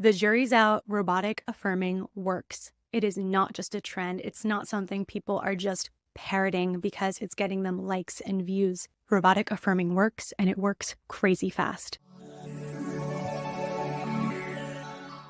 The jury's out. Robotic affirming works. It is not just a trend. It's not something people are just parroting because it's getting them likes and views. Robotic affirming works, and it works crazy fast.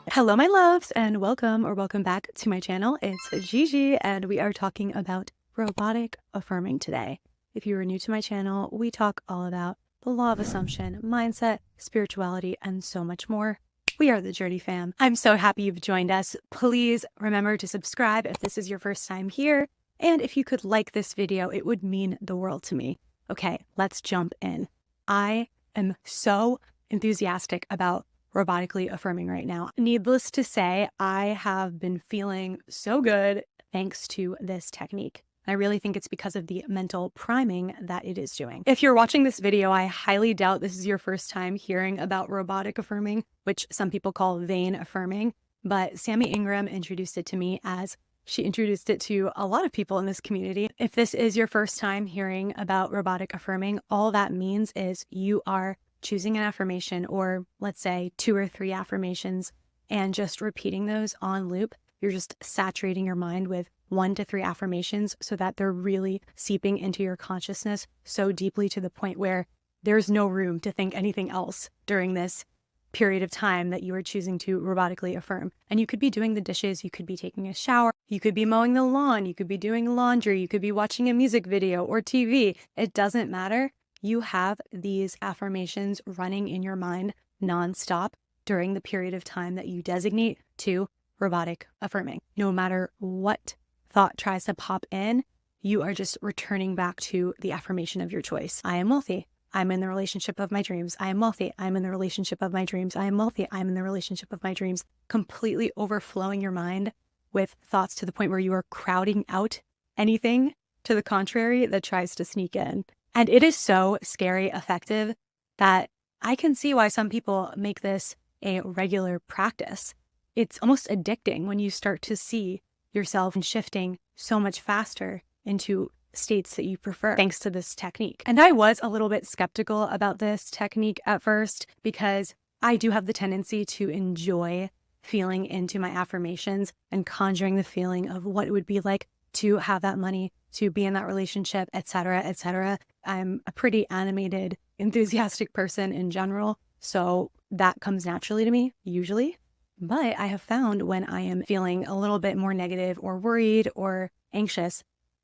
Hello, my loves, and welcome back to my channel. It's Gigi, and we are talking about robotic affirming today. If you are new to my channel, we talk all about the law of assumption, mindset, spirituality, and so much more. We are the Journey fam. I'm so happy you've joined us. Please remember to subscribe if this is your first time here. And if you could like this video, it would mean the world to me. Okay, let's jump in. I am so enthusiastic about robotically affirming right now. Needless to say, I have been feeling so good thanks to this technique. I really think it's because of the mental priming that it is doing. If you're watching this video, I highly doubt this is your first time hearing about robotic affirming, which some people call vain affirming, but Sammy Ingram introduced it to me as she introduced it to a lot of people in this community. If this is your first time hearing about robotic affirming, all that means is you are choosing an affirmation, or let's say 2 or 3 affirmations, and just repeating those on loop. You're just saturating your mind with 1 to 3 affirmations so that they're really seeping into your consciousness so deeply to the point where there's no room to think anything else during this period of time that you are choosing to robotically affirm. And you could be doing the dishes, you could be taking a shower, you could be mowing the lawn, you could be doing laundry, you could be watching a music video or TV. It doesn't matter. You have these affirmations running in your mind nonstop during the period of time that you designate to robotic affirming. No matter what thought tries to pop in, you are just returning back to the affirmation of your choice. I am wealthy. I'm in the relationship of my dreams. I am wealthy. I'm in the relationship of my dreams. I am wealthy. I'm in the relationship of my dreams. Completely overflowing your mind with thoughts to the point where you are crowding out anything to the contrary that tries to sneak in. And it is so scary effective that I can see why some people make this a regular practice. It's almost addicting when you start to see yourself shifting so much faster into states that you prefer thanks to this technique. And I was a little bit skeptical about this technique at first because I do have the tendency to enjoy feeling into my affirmations and conjuring the feeling of what it would be like to have that money, to be in that relationship, etc., etc. I'm a pretty animated, enthusiastic person in general, so that comes naturally to me, usually. But I have found when I am feeling a little bit more negative or worried or anxious,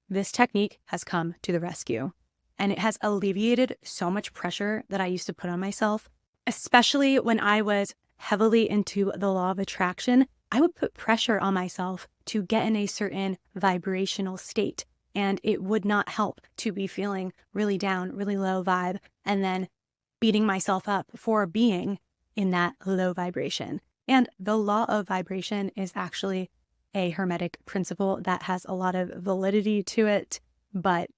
this technique has come to the rescue. And it has alleviated so much pressure that I used to put on myself, especially when I was heavily into the law of attraction. I would put pressure on myself to get in a certain vibrational state, and it would not help to be feeling really down, really low vibe, and then beating myself up for being in that low vibration. And the law of vibration is actually a hermetic principle that has a lot of validity to it, but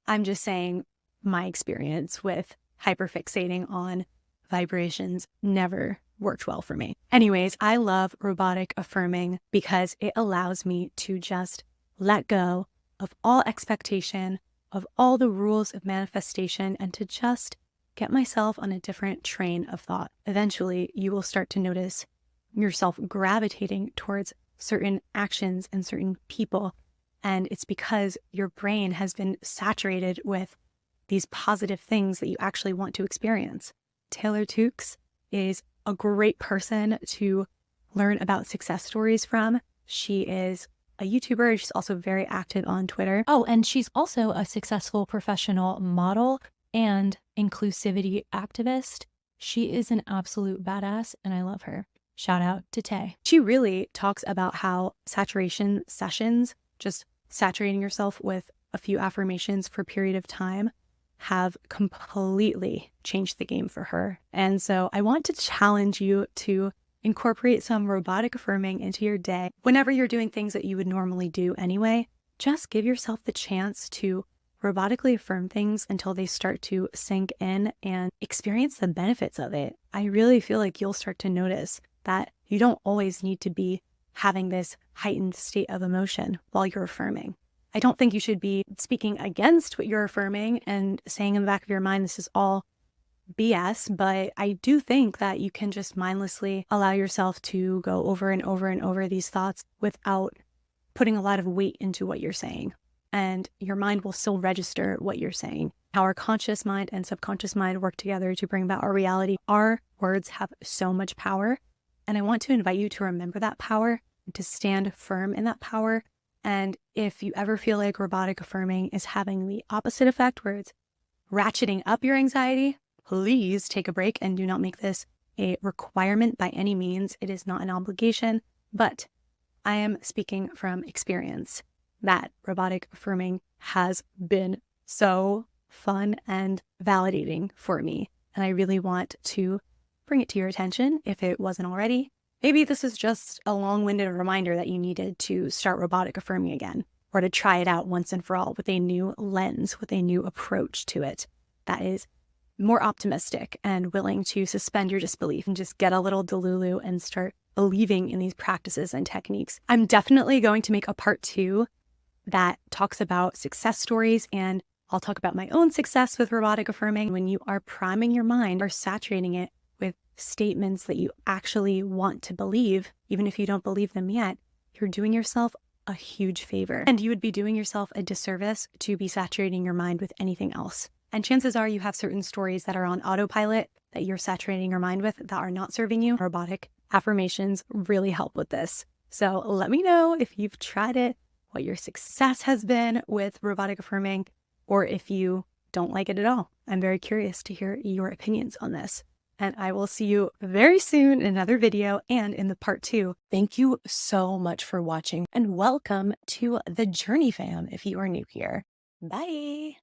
I'm just saying my experience with hyperfixating on vibrations never worked well for me. Anyways, I love robotic affirming because it allows me to just let go of all expectation, of all the rules of manifestation, and to just get myself on a different train of thought. Eventually, you will start to notice yourself gravitating towards certain actions and certain people. And it's because your brain has been saturated with these positive things that you actually want to experience. Taylor Tukes is a great person to learn about success stories from. She is a YouTuber. She's also very active on Twitter. Oh, and she's also a successful professional model and inclusivity activist. She is an absolute badass, and I love her. Shout out to Tay. She really talks about how saturation sessions, just saturating yourself with a few affirmations for a period of time, have completely changed the game for her. And so I want to challenge you to incorporate some robotic affirming into your day. Whenever you're doing things that you would normally do anyway, just give yourself the chance to robotically affirm things until they start to sink in and experience the benefits of it. I really feel like you'll start to notice that you don't always need to be having this heightened state of emotion while you're affirming. I don't think you should be speaking against what you're affirming and saying in the back of your mind, this is all BS, but I do think that you can just mindlessly allow yourself to go over and over and over these thoughts without putting a lot of weight into what you're saying. And your mind will still register what you're saying. How our conscious mind and subconscious mind work together to bring about our reality. Our words have so much power. And I want to invite you to remember that power and to stand firm in that power. And if you ever feel like robotic affirming is having the opposite effect, where it's ratcheting up your anxiety, please take a break and do not make this a requirement by any means. It is not an obligation, but I am speaking from experience that robotic affirming has been so fun and validating for me. And I really want to bring it to your attention if it wasn't already. Maybe this is just a long-winded reminder that you needed to start robotic affirming again, or to try it out once and for all with a new lens, with a new approach to it that is more optimistic and willing to suspend your disbelief and just get a little delulu and start believing in these practices and techniques. I'm definitely going to make a part 2 that talks about success stories, and I'll talk about my own success with robotic affirming. When you are priming your mind or saturating it with statements that you actually want to believe, even if you don't believe them yet, you're doing yourself a huge favor. And you would be doing yourself a disservice to be saturating your mind with anything else. And chances are you have certain stories that are on autopilot that you're saturating your mind with that are not serving you. Robotic affirmations really help with this. So let me know if you've tried it, what your success has been with robotic affirming, or if you don't like it at all. I'm very curious to hear your opinions on this. And I will see you very soon in another video and in the part 2. Thank you so much for watching, and welcome to the Journey fam if you are new here. Bye.